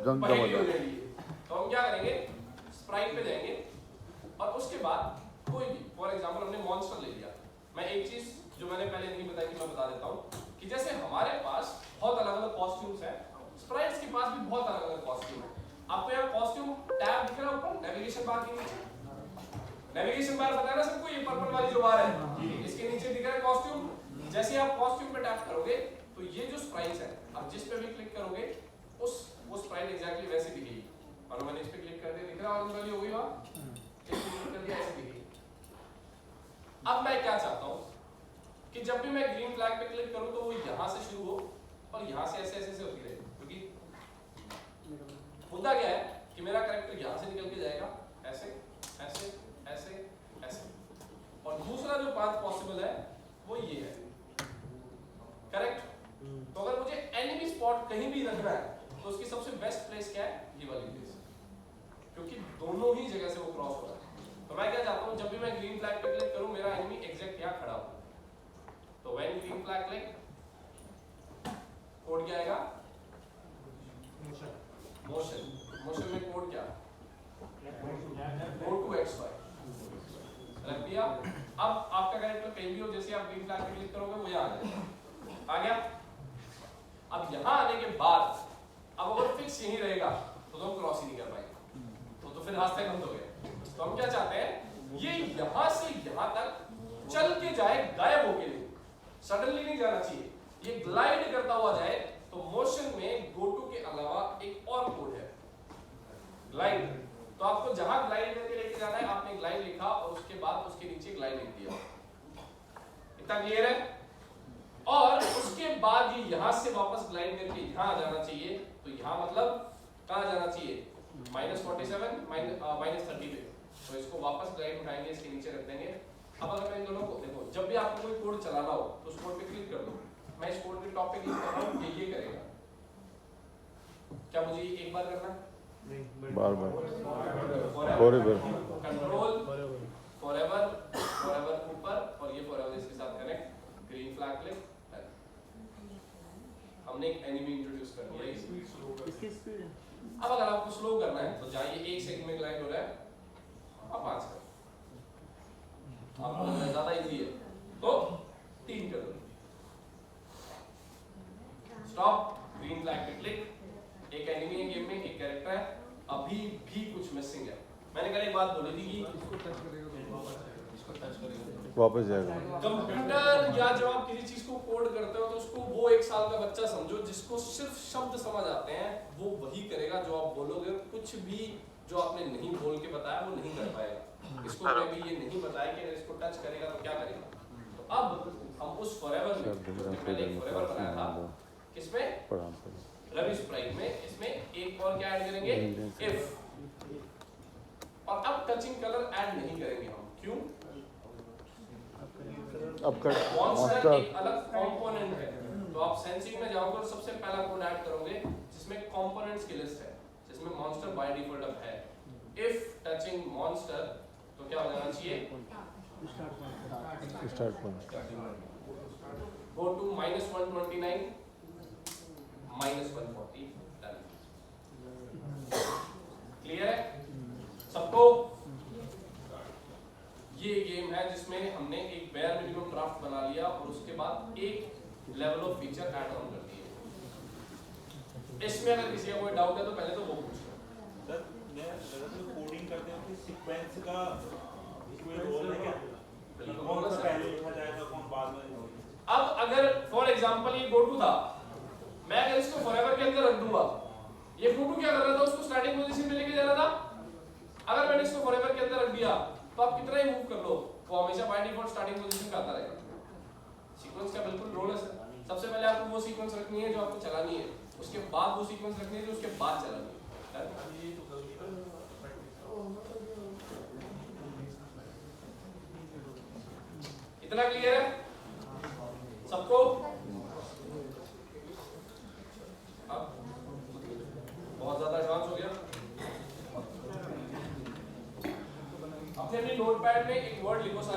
पहेली हो जाएगी। तो हम क्या करेंगे, स्प्राइट पे जाएंगे और उसके बाद कोई भी, फॉर एग्जांपल हमने मॉन्स्टर ले लिया। मैं एक चीज जो मैंने पहले नहीं बताई थी मैं बता देता हूँ कि जैसे हमारे पास बहुत अलग अलग कॉस्ट्यूम्स हैं, स्प्राइट्स के पास भी बहुत अलग अलग कॉस्ट्यूम है। आपको यहाँ कॉस्ट्यूम टैब दिख रहा है ऊपर नेविगेशन बार के नीचे, नेविगेशन बार पता है ना सबको, ये पर्पल वाली जो बार है इसके नीचे दिख रहा है कॉस्ट्यूम। जैसे आप कॉस्ट्यूम पे टैप करोगे तो ये जो स्प्राइट्स है आप जिस पे भी क्लिक करोगे वो स्प्राइट एग्जैक्टली वैसे दिखेगी। और मैंने इस पे क्लिक कर दिया, दिख रहा है वाली हो गई वहां, इस पे क्लिक कर दिया ऐसे दिखेगी। अब मैं क्या चाहता हूं कि जब भी मैं ग्रीन फ्लैग पे क्लिक करूं तो वो यहां से शुरू हो और यहां से ऐसे ऐसे होती रहे, क्योंकि मुद्दा क्या है कि मेरा कैरेक्टर यहां से निकल के जाएगा ऐसे ऐसे ऐसे ऐसे, और दूसरा जो पाथ पॉसिबल है वो ये है, करेक्ट। तो अगर मुझे एनिमी स्पॉट कहीं भी रखना है तो उसकी सबसे बेस्ट प्लेस क्या है, ये वाली प्लेस, क्योंकि दोनों ही जगह से वो क्रॉस हो रहा है। तो मैं क्या चाहता हूं, जब भी मैं ग्रीन फ्लैग पे क्लिक करूं मेरा एनिमी एग्जैक्ट यहां खड़ा हो। तो when green flag click, code क्या आएगा, मोशन। मोशन में कोड क्या, गो टू XY रख दिया। अब आपका कैरेक्टर कहीं भी हो, जैसे आप ग्रीन फ्लैग पे क्लिक करोगे वो यहाँ आ गया। अब यहाँ आने के बाद अब अगर फिक्स यहीं रहेगा तो हम क्रॉस ही नहीं कर पाएंगे, तो फिर रास्ते बंद हो गए। तो हम क्या चाहते हैं, ये यहाँ से यहाँ तक चल के जाए, गायब होके नहीं, सडनली नहीं जाना चाहिए, ये ग्लाइड करता हुआ जाए। तो मोशन में गो टू के अलावा एक और कोड है, ग्लाइड। तो आपको जहां ग्लाइड करके लेके जाना है आपने ग्लाइड लिखा और उसके बाद उसके नीचे ग्लाइड लिख दिया। इतना क्लियर है? और उसके बाद ये यहां से वापस ग्लाइड करके यहां आ जाना चाहिए। तो यहां मतलब कहां जाना चाहिए, -47 -30 पे। तो इसको वापस ग्लाइड उठाएंगे, इसके नीचे रख देंगे। अब अगर मैं इन दोनों को देखो, जब भी आपको कोई कोड चलाना हो तो उस कोड पे क्लिक कर दो। मैं इस कोड के टॉप पे क्लिक कर रहा हूं, ये करेगा। क्या मुझे एक बार करना है, बार बार, फॉरएवर, कंट्रोल फॉरएवर, फॉरएवर ऊपर और ये फॉरएवर इसके साथ कनेक्ट, ग्रीन फ्लैग क्लिक। हमने एक एनिमी इंट्रोड्यूस कर दिया। इसकी स्पीड, अब अगर आपको स्लो करना है तो जाइए 1 सेकंड में ग्लाइड हो रहा है, आप 5 कर, आपको ज्यादा इजी है तो 3 कर दो। स्टॉप, ग्रीन फ्लैग पे क्लिक। एक एनिमी है गेम में, एक कैरेक्टर है, अभी भी कुछ मिसिंग है। मैंने कल एक बात बोली थी कि इसको टच करेगा वापस जाएगा। कंप्यूटर या जब आप किसी चीज को कोड करते हो तो उसको वो 1 साल का बच्चा समझो जिसको सिर्फ शब्द समझ आते हैं, वो वही करेगा जो आप बोलोगे। कुछ भी जो आपने नहीं बोल के बताया वो नहीं कर पाएगा। इसको कभी ये नहीं बताया कि अगर इसको टच करेगा तो क्या करेगा। तो अब हम उस फॉरएवर में मैंने एक फॉरएवर बनाया था, किसमें, रवि स्प्राइट में, इसमें एक और क्या ऐड करेंगे, इफ। और अब टचिंग कलर ऐड नहीं करेंगे हम, क्यों, अब कर मॉन्स्टर एक अलग कंपोनेंट है। तो आप सेंसिंग में जाओगे और सबसे पहला कोड ऐड करोगे जिसमें कंपोनेंट्स की लिस्ट है, जिसमें मॉन्स्टर बाय डिफॉल्ट अब है। इफ टचिंग मॉन्स्टर तो क्या हो जाना चाहिए, start point, go to -129 -140। Clear है सबको? ये गेम है जिसमें हमने एक बेयर मिनिमम ड्राफ्ट बना लिया और उसके बाद एक level of feature add on कर दिए। इसमें अगर किसी का कोई डाउट है तो पहले तो वो पूछो। सर मैं कोडिंग करते हैं सीक्वेंस का इसमें रोल है क्या, कौन सा पहले लिखा जाएगा कौन बाद में? अब अगर फॉर एग्जांपल ये गो टू था, मैं अगर इसको फॉरएवर के अंदर रख दूंगा, ये गो टू क्या कर रहा था, उसको स्टार्टिंग पोजीशन पे लेके जाना था। अगर मैंने इसको फॉरएवर के अंदर रख दिया तो आप कितना ही मूव कर लो वो हमेशा बाय डिफॉल्ट स्टार्टिंग पोजीशन पे आता रहेगा। सीक्वेंस का बिल्कुल रोल है सर। सबसे पहले आपको वो सीक्वेंस रखनी है जो आपको चलानी है, उसके बाद वो सीक्वेंस रखनी है जो उसके बाद चलानी है। इतना क्लियर है सबको? अब बहुत ज्यादा एडवांस हो गया। अपने नोटपैड में एक वर्ड लिखो सारे।